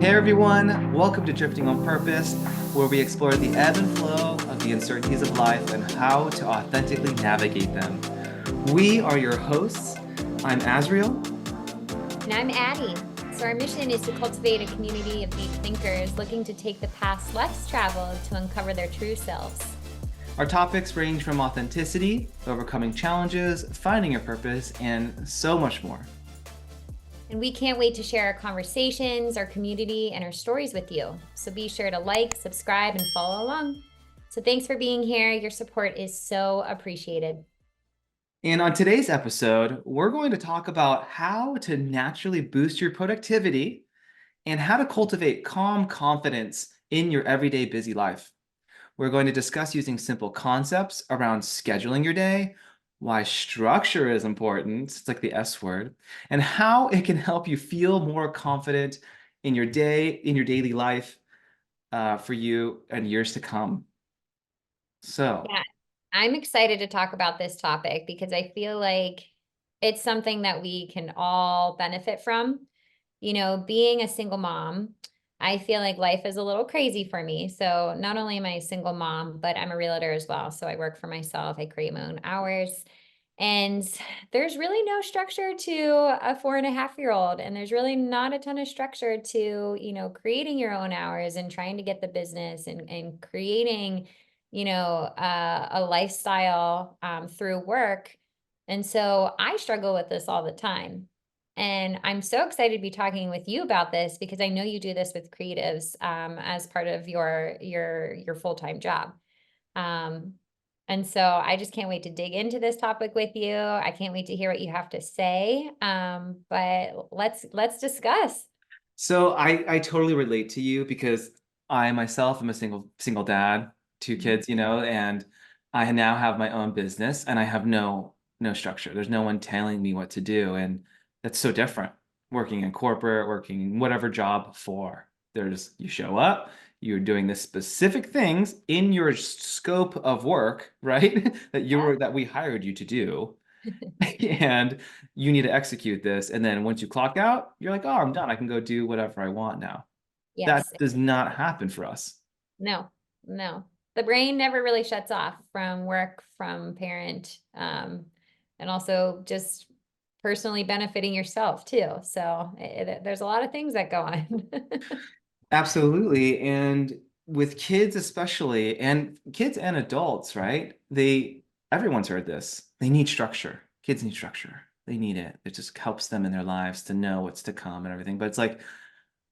Hey everyone, welcome to Drifting on Purpose, where we explore the ebb and flow of the uncertainties of life and how to authentically navigate them. We are your hosts. I'm Azriel. And I'm Addie. So, our mission is to cultivate a community of deep thinkers looking to take the paths less traveled to uncover their true selves. Our topics range from authenticity, overcoming challenges, finding your purpose, and so much more. And we can't wait to share our conversations, our community, and our stories with you. So, be sure to like, subscribe, and follow along. So, thanks for being here. Your support is so appreciated. And on today's episode, we're going to talk about how to naturally boost your productivity and how to cultivate calm confidence in your everyday busy life. We're going to discuss using simple concepts around scheduling your day, why structure is important, it's like the S word, and how it can help you feel more confident in your day, in your daily life, for you and years to come. So, Yeah, I'm excited to talk about this topic because I feel like it's something that we can all benefit from. Being a single mom, I feel like life is a little crazy for me. So, not only am I a single mom, but I'm a realtor as well. So, I work for myself, I create my own hours. And there's really no structure to a 4.5-year-old. And there's really not a ton of structure to, creating your own hours and trying to get the business and creating, a lifestyle through work. And so I struggle with this all the time. And I'm so excited to be talking with you about this because I know you do this with creatives as part of your full-time job. Um, and so I just can't wait to dig into this topic with you. I can't wait to hear what you have to say. But let's discuss. so I totally relate to you because I myself am a single dad, two Mhm. kids, and I now have my own business and I have no structure. There's no one telling me what to do, and that's so different. Working in corporate, working whatever job for. You show up, you're doing the specific things in your scope of work, right? Yeah. That we hired you to do. And you need to execute this. And then once you clock out, you're like, oh, I'm done. I can go do whatever I want now. That Yes. does not happen for us. No, no. The brain never really shuts off from work, from parent, and also just personally benefiting yourself too. So there's a lot of things that go on. Absolutely. And with kids especially, and kids and adults, right? Everyone's heard this. They need structure. Kids need structure. They need it. It just helps them in their lives to know what's to come and everything. But it's like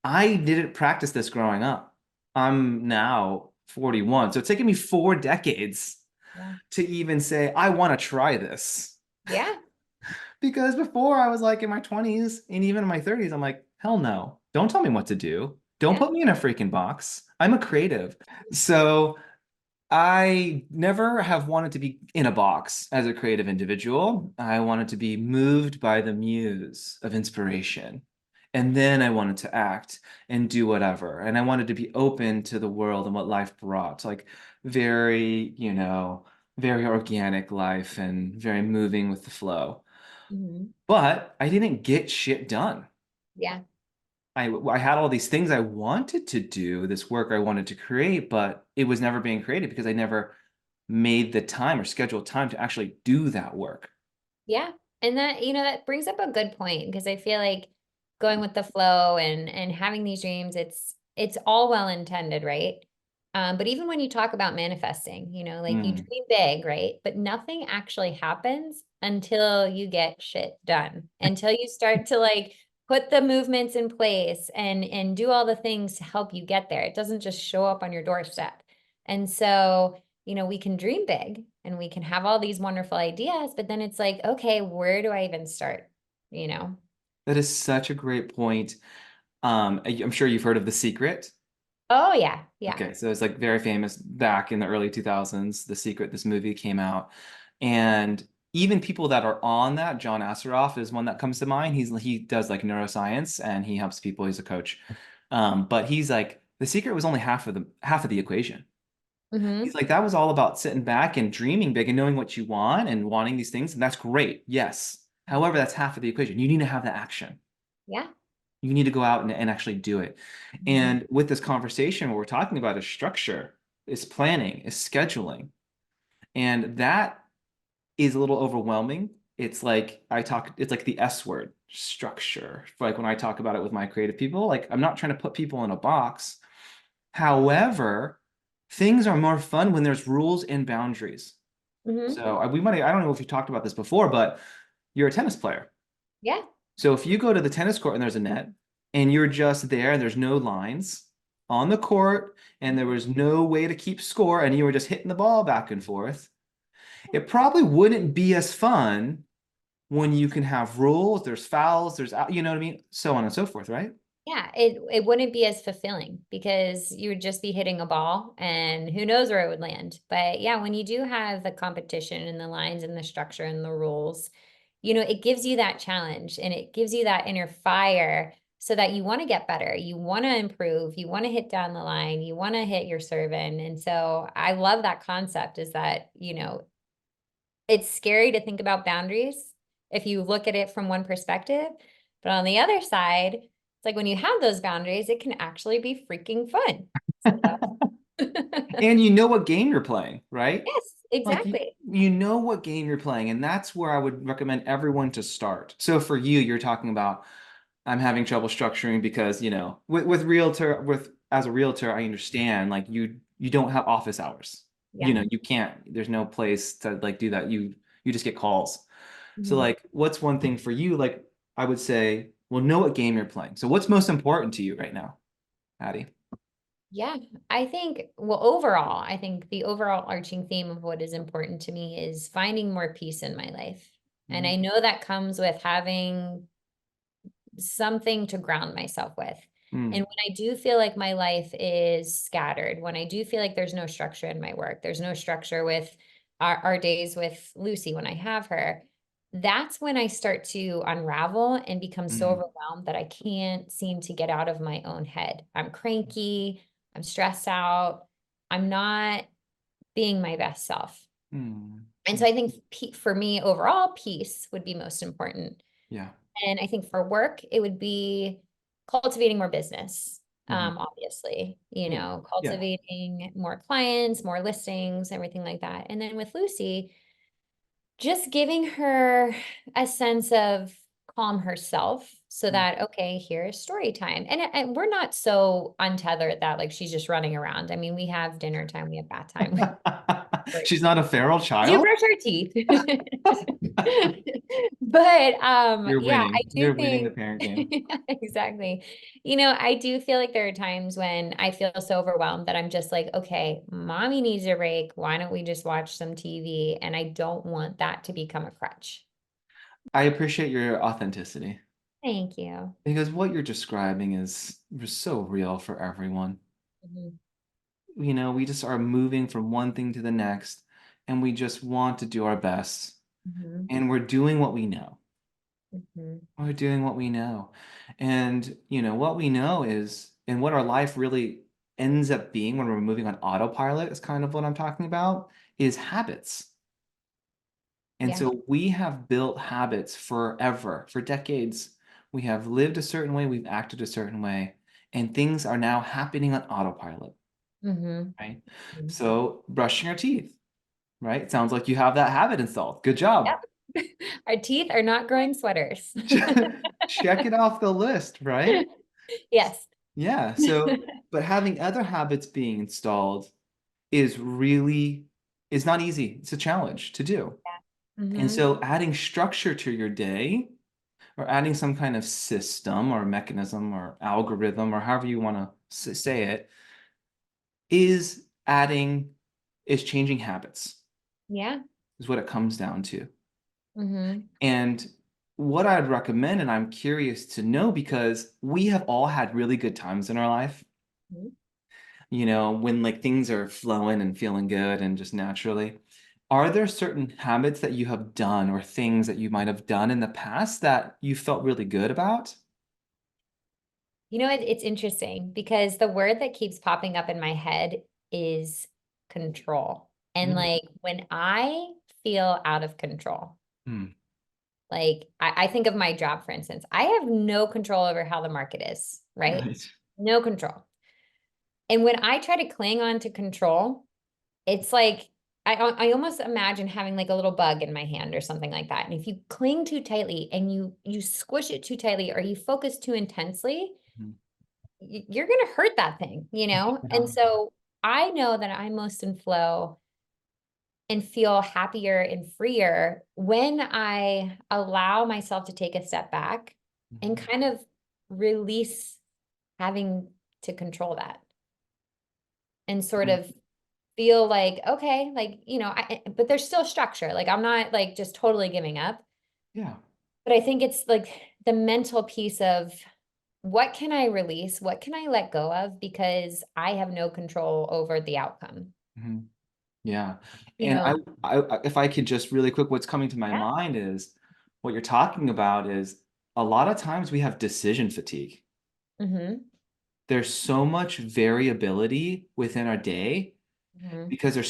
I didn't practice this growing up. I'm now 41. So it's taken me 4 decades Yeah. to even say, I want to try this. Yeah. Because before I was like in my 20s and even in my 30s, I'm like, hell no. Don't tell me what to do. Don't Yeah. put me in a freaking box. I'm a creative. So I never have wanted to be in a box as a creative individual. I wanted to be moved by the muse of inspiration. And then I wanted to act and do whatever. And I wanted to be open to the world and what life brought. Like very, very organic life and very moving with the flow. Mhm. But I didn't get shit done. Yeah. I had all these things I wanted to do, this work I wanted to create, but it was never being created because I never made the time or scheduled time to actually do that work. Yeah. And that brings up a good point because I feel like going with the flow and having these dreams, it's all well intended, right? But even when you talk about manifesting, like you Mm. dream big, right? But nothing actually happens until you get shit done, until you start to like put the movements in place and do all the things to help you get there. It doesn't just show up on your doorstep. And so we can dream big and we can have all these wonderful ideas, but then it's like, okay, where do I even start? You know? That is such a great point. I'm sure you've heard of The Secret. Oh yeah, yeah. Okay, so it's like very famous back in the early 2000s. The Secret, this movie came out, and even people that are on that, John Assaraf is one that comes to mind. He does like neuroscience and he helps people. He's a coach, but he's like The Secret was only half of the equation. He's Hmm. like that was all about sitting back and dreaming big and knowing what you want and wanting these things, and that's great. Yes, however, that's half of the equation. You need to have the action. Yeah. You need to go out and actually do it. Mhm. And with this conversation, what we're talking about is structure, is planning, is scheduling. And that is a little overwhelming. It's like the S word, structure. Like when I talk about it with my creative people, like I'm not trying to put people in a box. However, things are more fun when there's rules and boundaries. Mhm. So I don't know if you talked about this before, but you're a tennis player. Yeah. So if you go to the tennis court and there's a net and you're just there and there's no lines on the court and there was no way to keep score and you were just hitting the ball back and forth, it probably wouldn't be as fun when you can have rules, there's fouls, you know what I mean? So on and so forth, right? Yeah, it wouldn't be as fulfilling because you would just be hitting a ball and who knows where it would land. But yeah, when you do have the competition and the lines and the structure and the rules, it gives you that challenge and it gives you that inner fire so that you want to get better, you want to improve, you want to hit down the line, you want to hit your serve in. And so I love that concept is that, it's scary to think about boundaries if you look at it from one perspective. But on the other side, it's like when you have those boundaries, it can actually be freaking fun. So, And you know what game you're playing, right? yes, Like exactly. you know what game you're playing, and that's where I would recommend everyone to start. So for you, you're talking about I'm having trouble structuring because, with as a realtor, I understand like you don't have office hours. Yeah. You can't, there's no place to like do that. You just get calls. So Mhm. like what's one thing for you? Like I would say, well, know what game you're playing. So what's most important to you right now, Addie? Yeah, I think, well, overall, I think the overall arching theme of what is important to me is finding more peace in my life. And Mm, I know that comes with having something to ground myself with. And mm, when I do feel like my life is scattered, when I do feel like there's no structure in my work, there's no structure with our days with Lucy when I have her, that's when I start to unravel and become so mm, overwhelmed that I can't seem to get out of my own head. I'm cranky, I'm stressed out, I'm not being my best self. mm, And so mm. I think for me, overall, peace would be most important. Yeah. And I think for work, it would be cultivating more business, Mhm. obviously, Yeah. Yeah. cultivating more clients, more listings, everything like that. And then with Lucy, just giving her a sense of calm herself so Mm. that, okay, here's story time. And we're not so untethered that like she's just running around. I mean, we have dinner time, we have bath time. Great. She's not a feral We do child? brush our teeth. But You're yeah, I winning. do You're winning the think parent game. exactly. I do feel like there are times when I feel so overwhelmed that I'm just like, okay, mommy needs a break. Why don't we just watch some TV? And I don't want that to become a crutch. I appreciate your authenticity Thank you. because what you're describing is just so real for everyone. Mhm. We just are moving from one thing to the next, and we just want to do our best, Mhm. and we're doing what we know. Mhm. We're doing what we know. And, what we know is, and what our life really ends up being when we're moving on autopilot is kind of what I'm talking about, is habits. And Yeah. so we have built habits forever, for decades. We have lived a certain way, we've acted a certain way, and things are now happening on autopilot, Mhm. right? Mhm. So brushing your teeth, right? It sounds like you have that habit installed. Good job. Yep. Our teeth are not growing sweaters. Check it off the list, right? Yes. Yeah. So, but having other habits being installed is not easy. It's a challenge to do. And Mhm. so adding structure to your day or adding some kind of system or mechanism or algorithm or however you want to say it is adding is changing habits Yeah. is what it comes down to. Mhm. And what I'd recommend, and I'm curious to know because we have all had really good times in our life, Mhm. when like things are flowing and feeling good and just naturally. Are there certain habits that you have done or things that you might have done in the past that you felt really good about? It's interesting because the word that keeps popping up in my head is control. And Mm, like when I feel out of control, mm, Like I think of my job, for instance, I have no control over how the market is, right? Right. No control. And when I try to cling on to control, it's like I almost imagine having like a little bug in my hand or something like that. And if you cling too tightly and you squish it too tightly or you focus too intensely, Mhm. you're going to hurt that thing, you know? Yeah. And so I know that I'm most in flow and feel happier and freer when I allow myself to take a step back and Mhm. kind of release having to control that and sort Mm. of feel like, okay, like, but there's still structure. Like I'm not like just totally giving up, Yeah. but I think it's like the mental piece of what can I release? What can I let go of? Because I have no control over the outcome, Mhm. Yeah. you And know? if I could just really quick, what's coming to my Yeah. mind is what you're talking about is a lot of times we have decision fatigue. Mm-hmm. There's so much variability within our day Mm-hmm. because we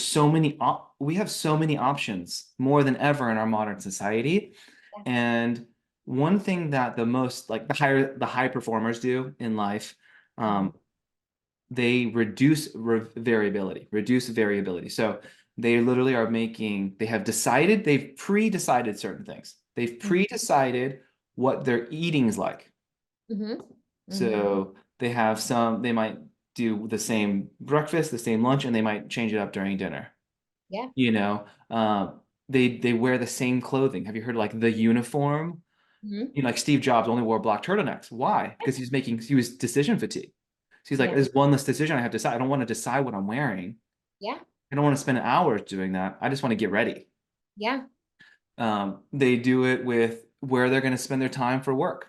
have so many options more than ever in our modern society. Yeah. And one thing that the most like the high performers do in life, Mm-hmm. um, they reduce variability. So they literally are they've pre-decided certain things. They've pre-decided what their eating is like. Mm-hmm. Mm-hmm. So they might do the same breakfast, the same lunch, and they might change it up during dinner. Yeah. You know, they wear the same clothing. Have you heard like the uniform? Mm-hmm. Like Steve Jobs only wore black turtlenecks. Why? Because he was decision fatigue. So he's like, Yeah. there's one less decision I have to decide. I don't want to decide what I'm wearing. Yeah. I don't want to spend hours doing that. I just want to get ready. Yeah. They do it with where they're going to spend their time for work,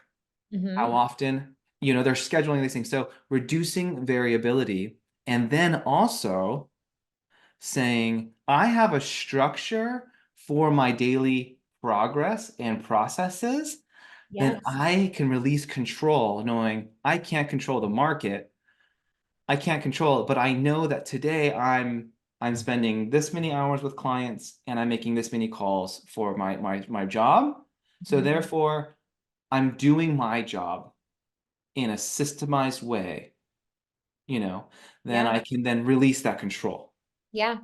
how Mm-hmm. often, they're scheduling these things. So reducing variability and then also saying, I have a structure for my daily progress and processes, then Yes. I can release control, knowing I can't control the market. I can't control it, but I know that today I'm spending this many hours with clients and I'm making this many calls for my job. So Mm-hmm. therefore, I'm doing my job in a systemized way, you know, then Yeah. I can then release that control. Yeah.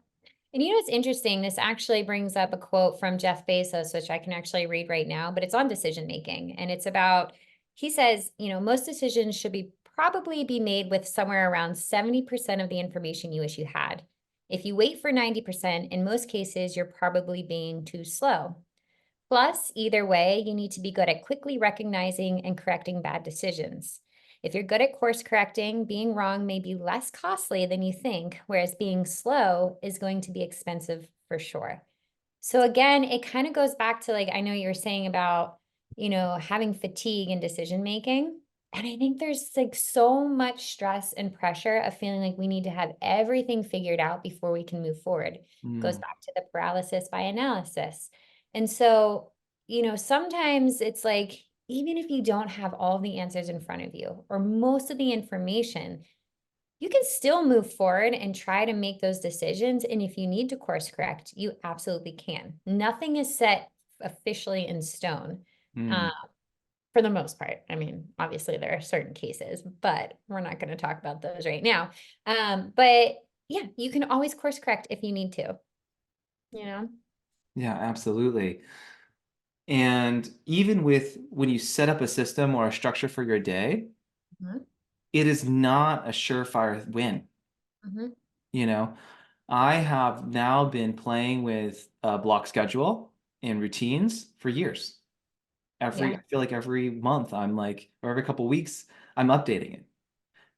And you know what's interesting? This actually brings up a quote from Jeff Bezos, which I can actually read right now, but it's on decision making. And it's about, he says, most decisions should be probably be made with somewhere around 70% of the information you wish you had. If you wait for 90%, in most cases, you're probably being too slow. Plus, either way, you need to be good at quickly recognizing and correcting bad decisions. If you're good at course correcting, being wrong may be less costly than you think, whereas being slow is going to be expensive for sure. So again, it kind of goes back to like I know you were saying about, having fatigue in decision making. And I think there's like so much stress and pressure of feeling like we need to have everything figured out before we can move forward. Goes Mm, back to the paralysis by analysis. And so, sometimes it's like even if you don't have all the answers in front of you or most of the information, you can still move forward and try to make those decisions. And if you need to course correct, you absolutely can. Nothing is set officially in stone, uh, mm. for the most part. I mean, obviously, there are certain cases, but we're not going to talk about those right now. But yeah, you can always course correct if you need to, you know? Yeah, absolutely. And even with when you set up a system or a structure for your day, Mhm. it is not a surefire win. Mhm. You know, I have now been playing with a block schedule and routines for years. Yeah. I feel like every month or every couple weeks, I'm updating it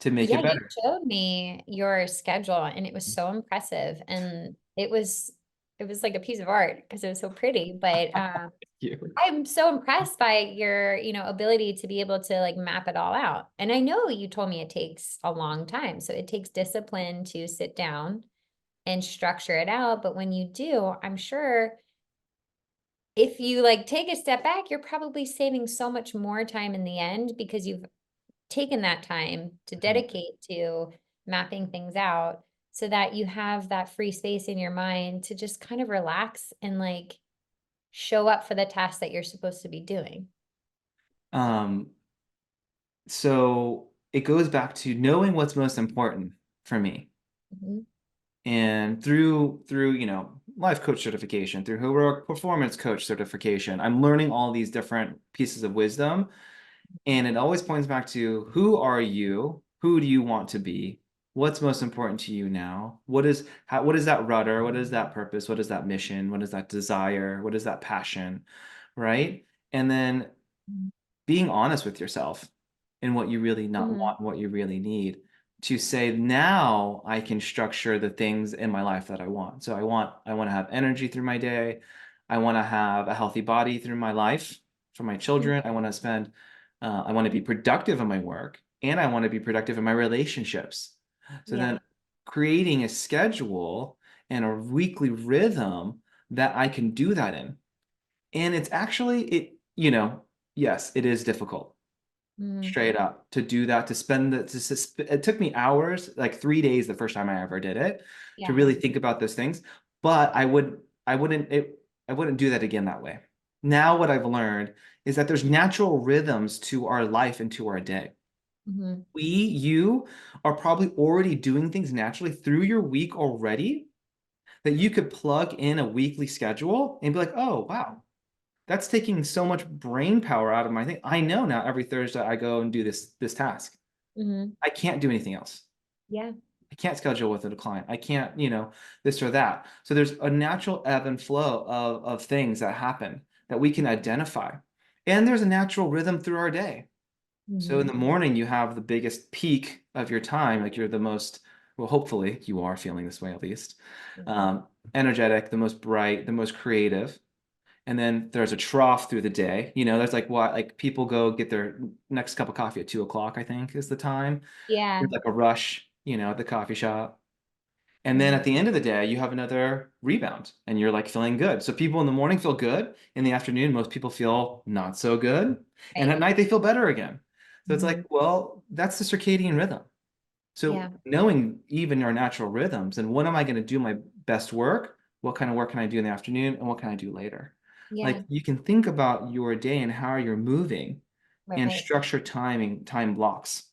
to make Yeah, it you better. showed me your schedule and it was so impressive. And it was like a piece of art because it was so pretty. But You. I'm so impressed by your, ability to be able to like map it all out. And I know you told me it takes a long time. So it takes discipline to sit down and structure it out. But when you do, I'm sure if you like take a step back, you're probably saving so much more time in the end because you've taken that time to dedicate to mapping things out so that you have that free space in your mind to just kind of relax and like show up for the task that you're supposed to be doing? Um, so it goes back to knowing what's most important for me. Mhm. And through life coach certification, through heroic performance coach certification, I'm learning all these different pieces of wisdom. And it always points back to who are you? Who do you want to be? What's most important to you now? What is that rudder? What is that purpose? What is that mission? What is that desire? What is that passion? Right? And then being honest with yourself and what you really not Mhm. want, what you really need to say, now I can structure the things in my life that I want. So I want to have energy through my day. I want to have a healthy body through my life for my Mhm. children. I want to be productive in my work and I want to be productive in my relationships. So then Yeah. creating a schedule and a weekly rhythm that I can do that in. And it's actually yes, it is difficult, Mhm. straight up, to do that, to spend it took me hours, like 3 days the first time I ever did it, to Yeah. really think about those things. But I wouldn't do that again that way. Now what I've learned is that there's natural rhythms to our life and to our day. Mhm. You are probably already doing things naturally through your week already that you could plug in a weekly schedule and be like, oh, wow, that's taking so much brain power out of my thing. I know now every Thursday I go and do this task. Mhm. I can't do anything else. Yeah. I can't schedule with a client. I can't, this or that. So there's a natural ebb and flow of things that happen that we can identify. And there's a natural rhythm through our day. So in Mhm. the morning, you have the biggest peak of your time. Like you're the most, well, hopefully you are feeling this way at least, Mhm. um, energetic, the most bright, the most creative. And then there's a trough through the day. There's like what, like people go get their next cup of coffee at 2 o'clock, I think is the time. Yeah. There's like a rush, at the coffee shop. And then Mhm. at the end of the day, you have another rebound and you're like feeling good. So people in the morning feel good. In the afternoon, most people feel not so good. And Right. at night, they feel better again. So it's like, Mhm. well, that's the circadian rhythm. So Yeah. knowing even our natural rhythms and when am I going to do my best work? What kind of work can I do in the afternoon and what can I do later? Yeah. Like you can think about your day and how you're moving and Right. structure time blocks.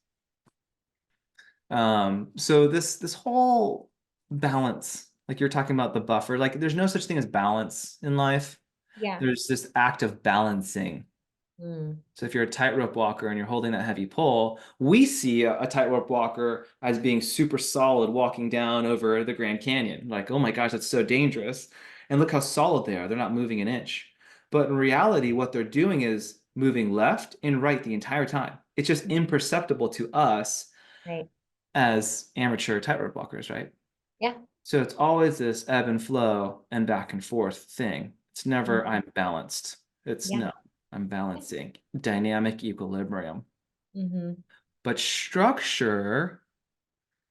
So this whole balance, like you're talking about the buffer, like there's no such thing as balance in life. Yeah. There's this act of balancing. Mm. So if you're a tightrope walker and you're holding that heavy pole, we see a tightrope walker as being super solid walking down over the Grand Canyon. Like, oh my gosh, that's so dangerous. And look how solid they are. They're not moving an inch. But in reality, what they're doing is moving left and right the entire time. It's just imperceptible to us Right. as amateur tightrope walkers, right? Yeah. So it's always this ebb and flow and back and forth thing. It's never Mhm. I'm balanced. It's Yeah. no, I'm balancing dynamic equilibrium. Mhm. But structure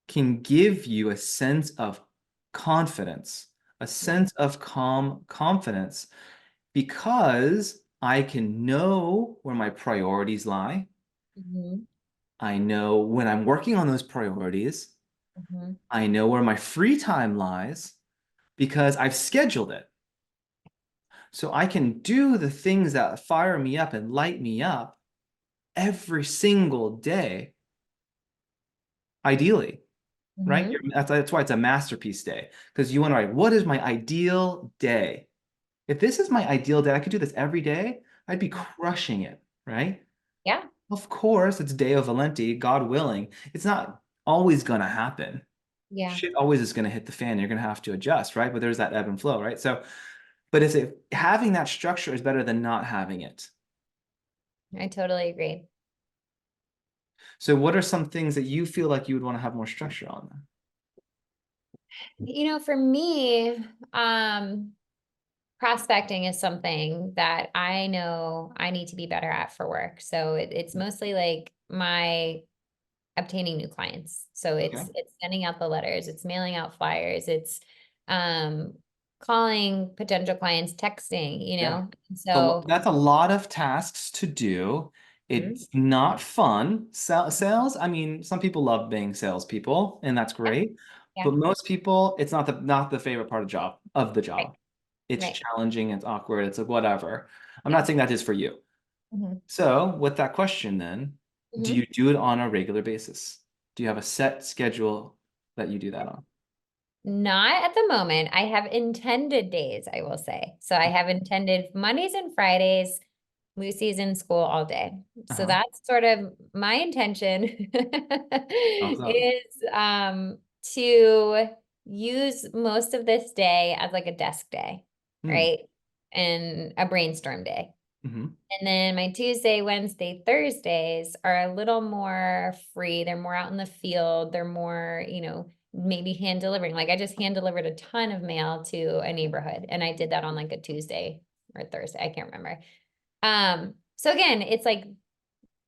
can give you a sense of confidence, a Yeah. sense of calm confidence, because I can know where my priorities lie. Mhm. I know when I'm working on those priorities. Mhm. I know where my free time lies because I've scheduled it. So I can do the things that fire me up and light me up every single day, ideally, right? Mhm. That's why it's a masterpiece day, because you want to write, what is my ideal day? If this is my ideal day, I could do this every day, I'd be crushing it, right? Yeah. Of course, it's Deo Valenti, God willing. It's not always going to happen. Yeah. Shit always is going to hit the fan. You're going to have to adjust, right? But there's that ebb and flow, right? So, but is it having that structure is better than not having it. I totally agree. So, what are some things that you feel like you would want to have more structure on then? For me, prospecting is something that I know I need to be better at for work. So it's mostly like my obtaining new clients. So Okay. it's sending out the letters, it's mailing out flyers, it's um calling potential clients, texting, Yeah. So That's a lot of tasks to do. mhm, It's not fun. Sales, I mean, some people love being salespeople, and that's yeah, great. yeah, But most people, it's not the favorite part of the job. right. It's Right. challenging, it's awkward, it's like whatever. I'm Yeah. not saying that is for you. Mhm. So, with that question, then, do Mhm. you do it on a regular basis? Do you have a set schedule that you do that on? Not at the moment. I have intended days, I will say. So I have intended Mondays and Fridays. Lucy's in school all day. So Uh-huh. that's sort of my intention Thumbs up. is to use most of this day as like a desk day, Hmm. right? And a brainstorm day. Hmm. And then my Tuesday, Wednesday, Thursdays are a little more free. They're more out in the field. They're more, maybe hand delivering. Like I just hand delivered a ton of mail to a neighborhood and I did that on like a Tuesday or Thursday. I can't remember. So again, it's like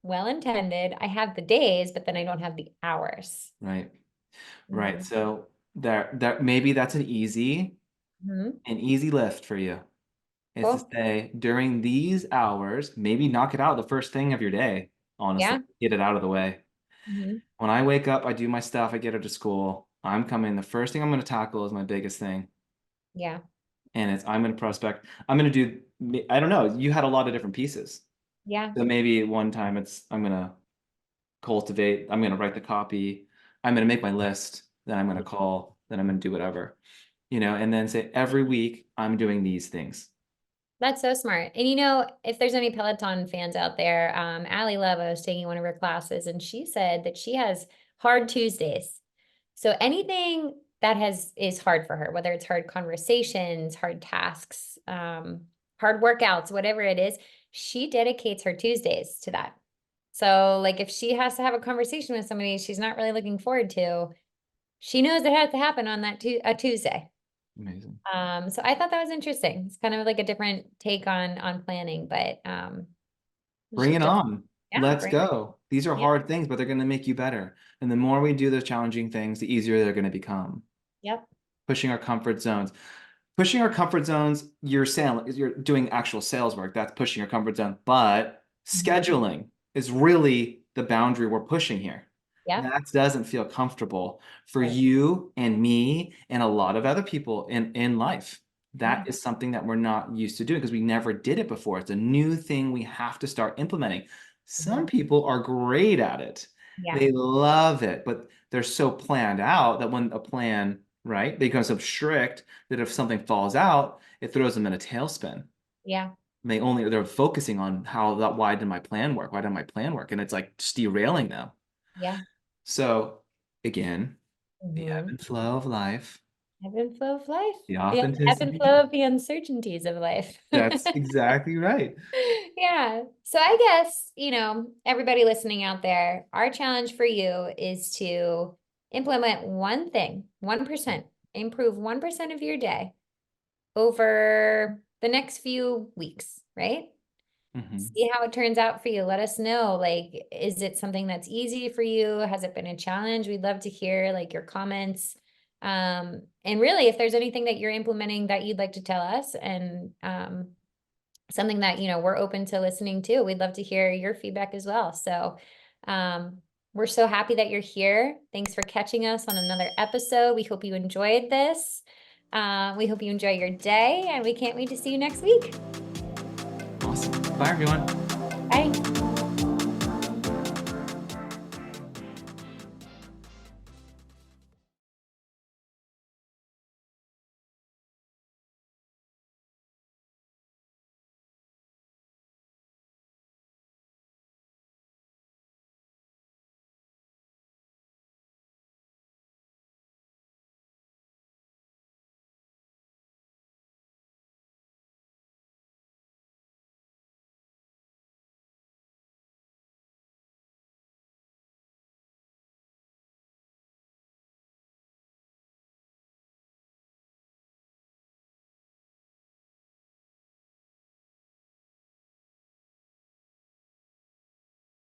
well intended. I have the days, but then I don't have the hours. Right. Right. Mhm. So there maybe that's Mhm. an easy lift for you. Is to Cool. say during these hours, maybe knock it out the first thing of your day, honestly. Yeah. Get it out of the way. Mhm. When I wake up, I do my stuff, I get her to school. I'm coming. The first thing I'm going to tackle is my biggest thing. Yeah. And it's I'm going to prospect. I'm going to do, I don't know, you had a lot of different pieces. Yeah. So maybe one time I'm going to cultivate, I'm going to write the copy, I'm going to make my list, then I'm going to call, then I'm going to do whatever, and then say every week I'm doing these things. That's so smart. And if there's any Peloton fans out there, Allie Love, I was taking one of her classes and she said that she has hard Tuesdays. So anything that is hard for her, whether it's hard conversations, hard tasks, hard workouts, whatever it is, she dedicates her Tuesdays to that. So like if she has to have a conversation with somebody she's not really looking forward to, she knows it has to happen on a Tuesday. Amazing. So I thought that was interesting. It's kind of like a different take on planning, but we Bring should it just on. yeah, Let's bring go. These are yep, hard things, but they're going to make you better. And the more we do those challenging things, the easier they're going to become. yep, Pushing our comfort zones. Pushing our comfort zones, you're doing actual sales work. That's pushing your comfort zone. But mhm, scheduling is really the boundary we're pushing here. yep, That doesn't feel comfortable for right, you and me and a lot of other people in life. That yeah, is something that we're not used to doing because we never did it before. It's a new thing we have to start implementing. Some mhm, people are great at it. yeah, They love it, but they're so planned out that when a plan, right, becomes so strict that if something falls out, it throws them in a tailspin. yeah, They're focusing on why did my plan work? Why did my plan work? And it's like just derailing them. yeah, So again, the ebb mhm. and flow of life, Ebb and flow of life, the the ebb and authenticity. flow of the uncertainties of life. That's exactly right. Yeah. So I guess, everybody listening out there, our challenge for you is to implement one thing, 1%, improve 1% of your day over the next few weeks, right? Hmm. See how it turns out for you. Let us know. Like, is it something that's easy for you? Has it been a challenge? We'd love to hear like your comments. And really, if there's anything that you're implementing that you'd like to tell us and something that, we're open to listening to, we'd love to hear your feedback as well. So, we're so happy that you're here. Thanks for catching us on another episode. We hope you enjoyed this. We hope you enjoy your day, and we can't wait to see you next week. Awesome. Bye, everyone. Bye.